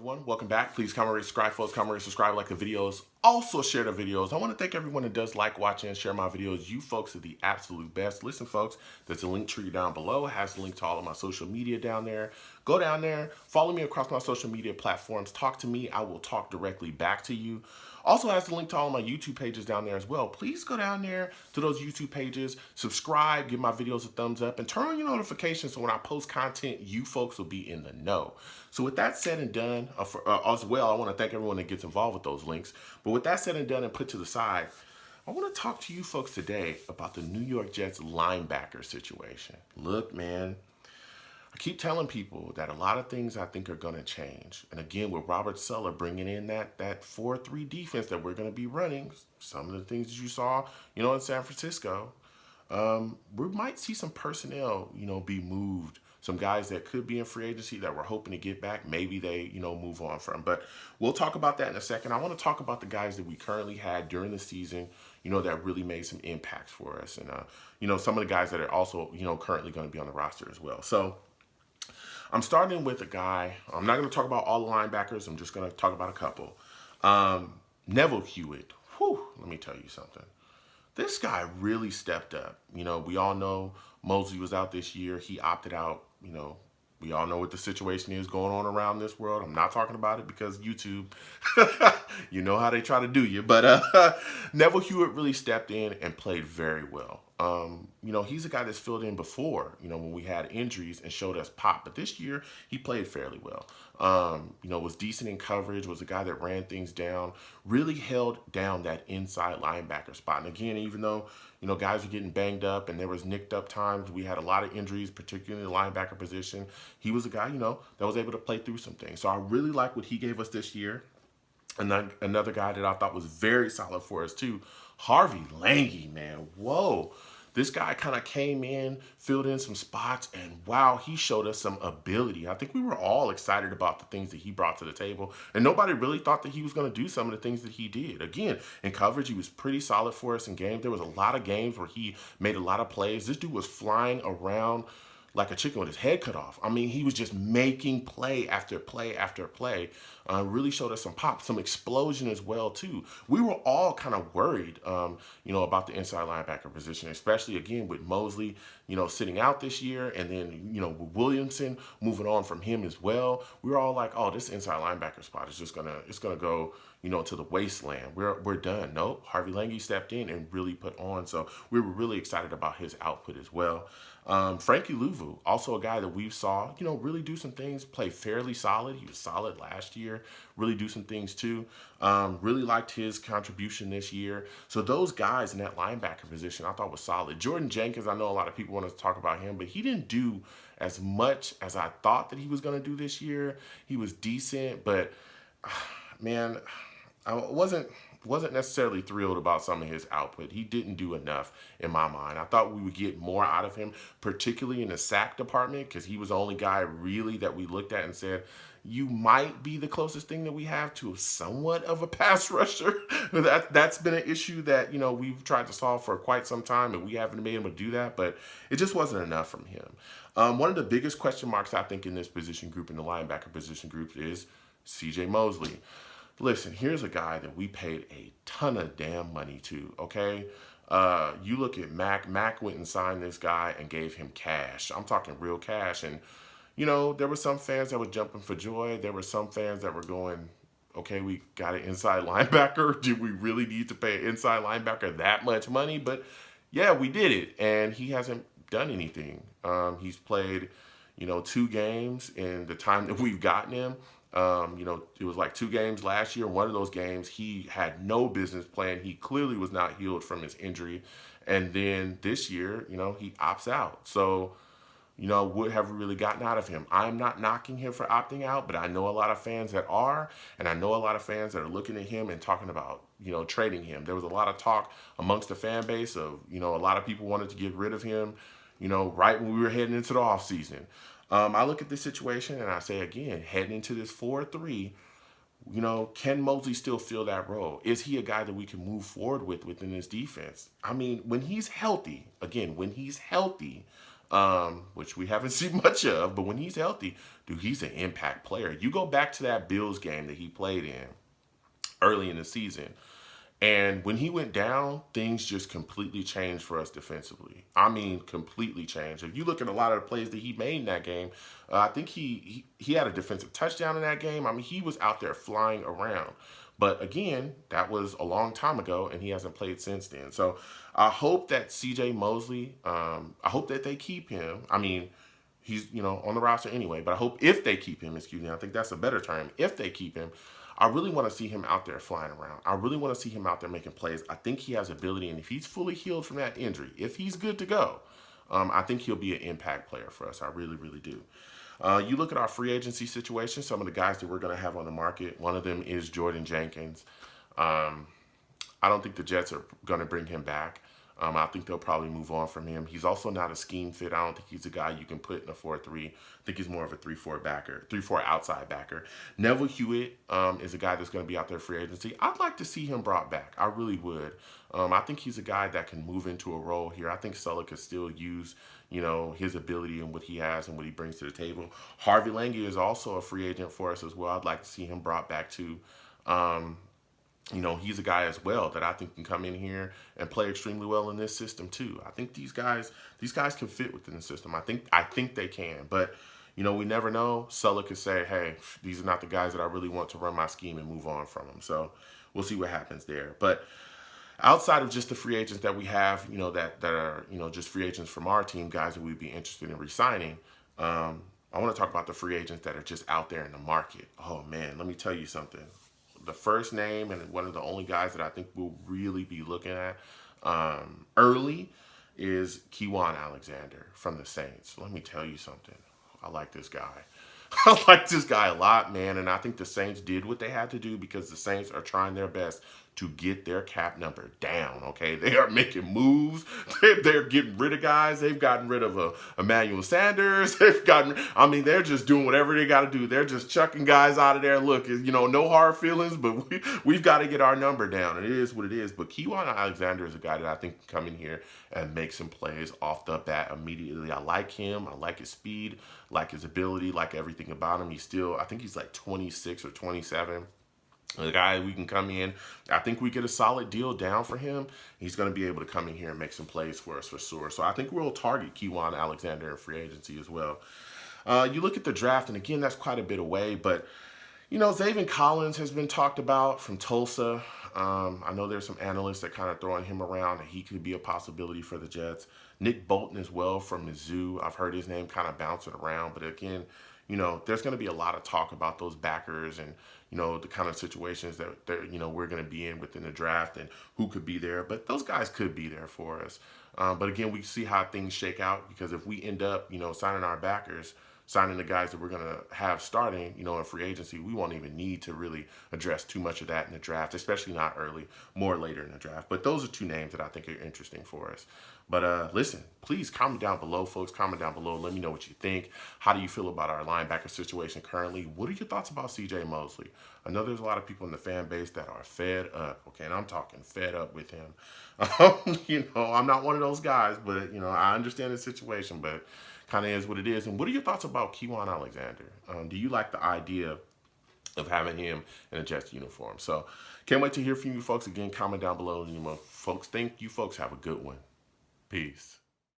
everyone. Welcome back. Please comment, rate, subscribe, folks. Comment, rate, subscribe, like the videos. Also share the videos. I want to thank everyone that does like, watch, and share my videos. You folks are the absolute best. Listen, folks, there's a link tree down below. It has the link to all of my social media down there. Go down there. Follow me across my social media platforms. Talk to me. I will talk directly back to you. Also has the link to all of my YouTube pages down there as well. Please go down there to those YouTube pages, subscribe, give my videos a thumbs up, and turn on your notifications so when I post content, you folks will be in the know. So with that said and done, as well, I want to thank everyone that gets involved with those links. But with that said and done and put to the side, I want to talk to you folks today about the New York Jets linebacker situation. Look, man, I keep telling people that a lot of things I think are going to change. And again, with Robert Saleh bringing in that 4-3 defense that we're going to be running, some of the things that you saw, in San Francisco, we might see some personnel, be moved. Some guys that could be in free agency that we're hoping to get back, maybe they, move on from. But we'll talk about that in a second. I want to talk about the guys that we currently had during the season, that really made some impacts for us. And, some of the guys that are also, currently going to be on the roster as well. So I'm starting with a guy. I'm not going to talk about all the linebackers. I'm just going to talk about a couple. Neville Hewitt. Whew, let me tell you something. This guy really stepped up. We all know Mosley was out this year. He opted out. We all know what the situation is going on around this world. I'm not talking about it because YouTube, you know how they try to do you. But Neville Hewitt really stepped in and played very well. He's a guy that's filled in before, when we had injuries and showed us pop. But this year, he played fairly well. Was decent in coverage, was a guy that ran things down, really held down that inside linebacker spot. And again, even though, guys were getting banged up and there was nicked up times, we had a lot of injuries, particularly in the linebacker position. He was a guy, that was able to play through some things. So I really like what he gave us this year. And then another guy that I thought was very solid for us too, Harvey Lange, man. Whoa. This guy kind of came in, filled in some spots, and wow, he showed us some ability. I think we were all excited about the things that he brought to the table, and nobody really thought that he was going to do some of the things that he did. Again, in coverage, he was pretty solid for us in games. There was a lot of games where he made a lot of plays. This dude was flying around like a chicken with his head cut off. I mean, he was just making play after play after play. Really showed us some pop, some explosion as well, too. We were all kind of worried, about the inside linebacker position, especially, again, with Mosley, sitting out this year, and then, with Williamson moving on from him as well. We were all like, oh, this inside linebacker spot is just going to go, to the wasteland. We're done. Nope. Harvey Lange stepped in and really put on. So we were really excited about his output as well. Frankie Louvu, also a guy that we saw, really do some things, play fairly solid. He was solid last year, really do some things too. Really liked his contribution this year. So those guys in that linebacker position I thought was solid. Jordan Jenkins, I know a lot of people want to talk about him, but he didn't do as much as I thought that he was going to do this year. He was decent, but man, I wasn't necessarily thrilled about some of his output. He didn't do enough in my mind. I thought we would get more out of him, particularly in the sack department, because he was the only guy really that we looked at and said, you might be the closest thing that we have to somewhat of a pass rusher. That's been an issue that, we've tried to solve for quite some time, and we haven't been able to do that, but it just wasn't enough from him. One of the biggest question marks, I think, in this position group, in the linebacker position group, is C.J. Mosley. Listen, here's a guy that we paid a ton of damn money to, okay? You look at Mac. Mac went and signed this guy and gave him cash. I'm talking real cash. And, there were some fans that were jumping for joy. There were some fans that were going, okay, we got an inside linebacker. Do we really need to pay an inside linebacker that much money? But, yeah, we did it. And he hasn't done anything. He's played, 2 games in the time that we've gotten him. It was like 2 games last year. One of those games, he had no business playing. He clearly was not healed from his injury. And then this year, he opts out. So, what have we really gotten out of him? I'm not knocking him for opting out, but I know a lot of fans that are, and I know a lot of fans that are looking at him and talking about, trading him. There was a lot of talk amongst the fan base of, a lot of people wanted to get rid of him, right when we were heading into the offseason. I look at this situation and I say, again, heading into this 4-3, can Mosley still fill that role? Is he a guy that we can move forward with within this defense? I mean, when he's healthy, which we haven't seen much of. But when he's healthy, dude, he's an impact player. You go back to that Bills game that he played in early in the season. And when he went down, things just completely changed for us defensively. I mean, completely changed. If you look at a lot of the plays that he made in that game, I think he had a defensive touchdown in that game. I mean, he was out there flying around. But again, that was a long time ago, and he hasn't played since then. So I hope that C.J. Mosley, I hope that they keep him. I mean, he's on the roster anyway, but I hope if they keep him, excuse me, I think that's a better term. If they keep him, I really want to see him out there flying around. I really want to see him out there making plays. I think he has ability, and if he's fully healed from that injury, if he's good to go, I think he'll be an impact player for us. I really, really do. You look at our free agency situation, some of the guys that we're going to have on the market. One of them is Jordan Jenkins. I don't think the Jets are going to bring him back. I think they'll probably move on from him. He's also not a scheme fit. I don't think he's a guy you can put in a 4-3. I think he's more of a 3-4 backer, 3-4 outside backer. Neville Hewitt is a guy that's going to be out there free agency. I'd like to see him brought back. I really would. I think he's a guy that can move into a role here. I think Sulla could still use, his ability and what he has and what he brings to the table. Harvey Lange is also a free agent for us as well. I'd like to see him brought back too. He's a guy as well that I think can come in here and play extremely well in this system too. I think these guys can fit within the system. I think they can, but we never know. Sulla could say, hey, these are not the guys that I really want to run my scheme and move on from them. So we'll see what happens there. But outside of just the free agents that we have, that are, just free agents from our team, guys that we'd be interested in re-signing, I want to talk about the free agents that are just out there in the market. Oh man, let me tell you something. The first name and one of the only guys that I think we'll really be looking at early is Kwon Alexander from the Saints. Let me tell you something. I like this guy. I like this guy a lot, man, and I think the Saints did what they had to do because the Saints are trying their best to get their cap number down, okay? They are making moves. They're getting rid of guys. They've gotten rid of Emmanuel Sanders. They're just doing whatever they got to do. They're just chucking guys out of there. Look, no hard feelings, but we've got to get our number down. It is what it is. But Kwon Alexander is a guy that I think can come in here and make some plays off the bat immediately. I like him. I like his speed, like his ability, like everything about him. I think he's like 26 or 27. The guy we can come in. I think we get a solid deal down for him. He's going to be able to come in here and make some plays for us for sure. So I think we'll target Kwon Alexander in free agency as well. You look at the draft, and again, that's quite a bit away, but Zaven Collins has been talked about from Tulsa. I know there's some analysts that kind of throwing him around, and he could be a possibility for the Jets. Nick Bolton as well from Mizzou. I've heard his name kind of bouncing around, but again, there's going to be a lot of talk about those backers and, the kind of situations that we're going to be in within the draft and who could be there. But those guys could be there for us. But again, we see how things shake out because if we end up, signing our backers, signing the guys that we're going to have starting, in free agency, we won't even need to really address too much of that in the draft, especially not early, more later in the draft. But those are two names that I think are interesting for us. But listen, please comment down below, folks. Comment down below. Let me know what you think. How do you feel about our linebacker situation currently? What are your thoughts about C.J. Mosley? I know there's a lot of people in the fan base that are fed up, okay? And I'm talking fed up with him. I'm not one of those guys, but, I understand the situation, but kind of is what it is. And what are your thoughts about Kwon Alexander? Do you like the idea of having him in a Jets uniform? So can't wait to hear from you folks. Again, comment down below. Folks, thank you folks. Have a good one. Peace.